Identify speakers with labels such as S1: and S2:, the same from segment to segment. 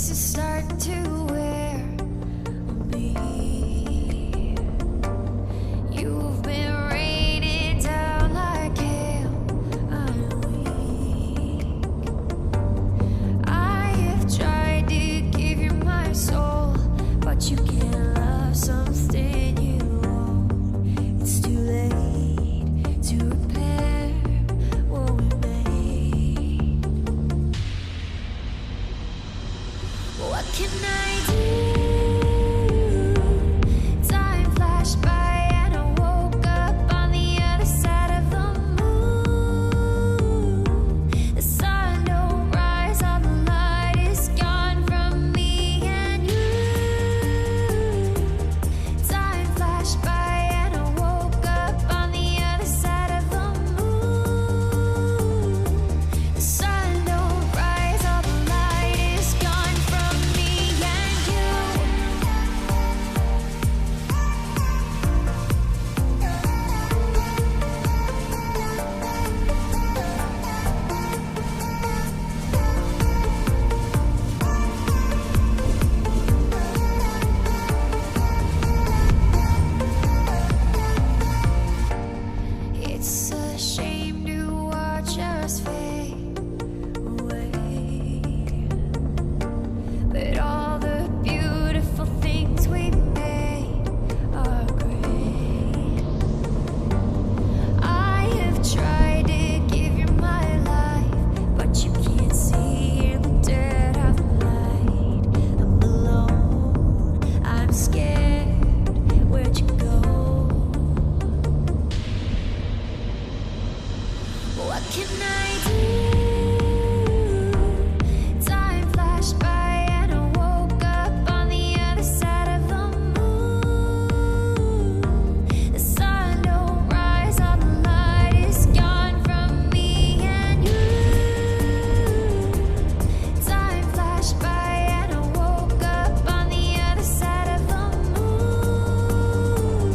S1: this is starting to wear on me. You've been raining down like hail. I'm weak. I have tried to give you my soul, but you can't love something you own. It's too late to repair what we made. What can I do? Time flashed by and I woke up on the other side of the moon. The sun don't rise, all the light is gone from me and you. Time flashed by and I woke up on the other side of the moon. The sun don't rise, all the light is gone from me and you. It's a shame to watch us fade away, but all the beautiful things we made are great. I have tried to give you my life, but you can't see in the dead of the light. I'm alone, I'm scared, where'd you go? What can I do? Time flashed by and I woke up on the other side of the moon. The sun don't rise, all the light is gone from me and you. Time flashed by and I woke up on the other side of the moon.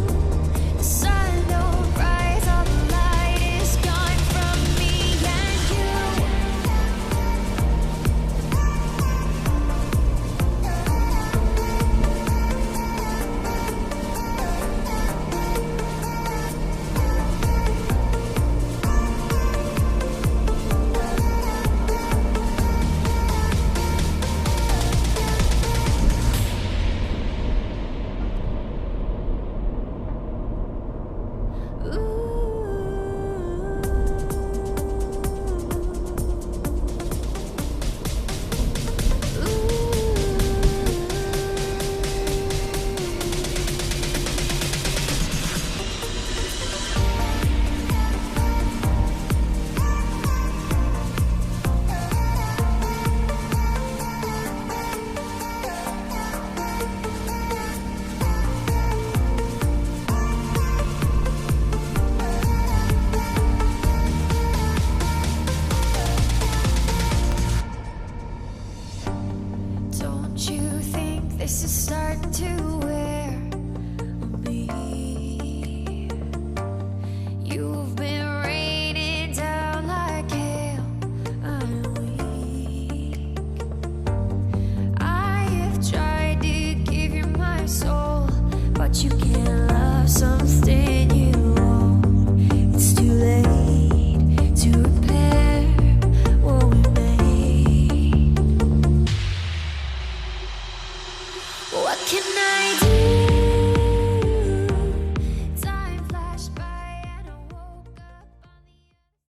S1: The sun don't rise, all the light is gone from me and you. Don't you think this is starting to wear on me? You've been raining down like hail. I'm weak. I have tried to give you my soul, but you can't love something you own. It's too late to repair what we made. What can I do?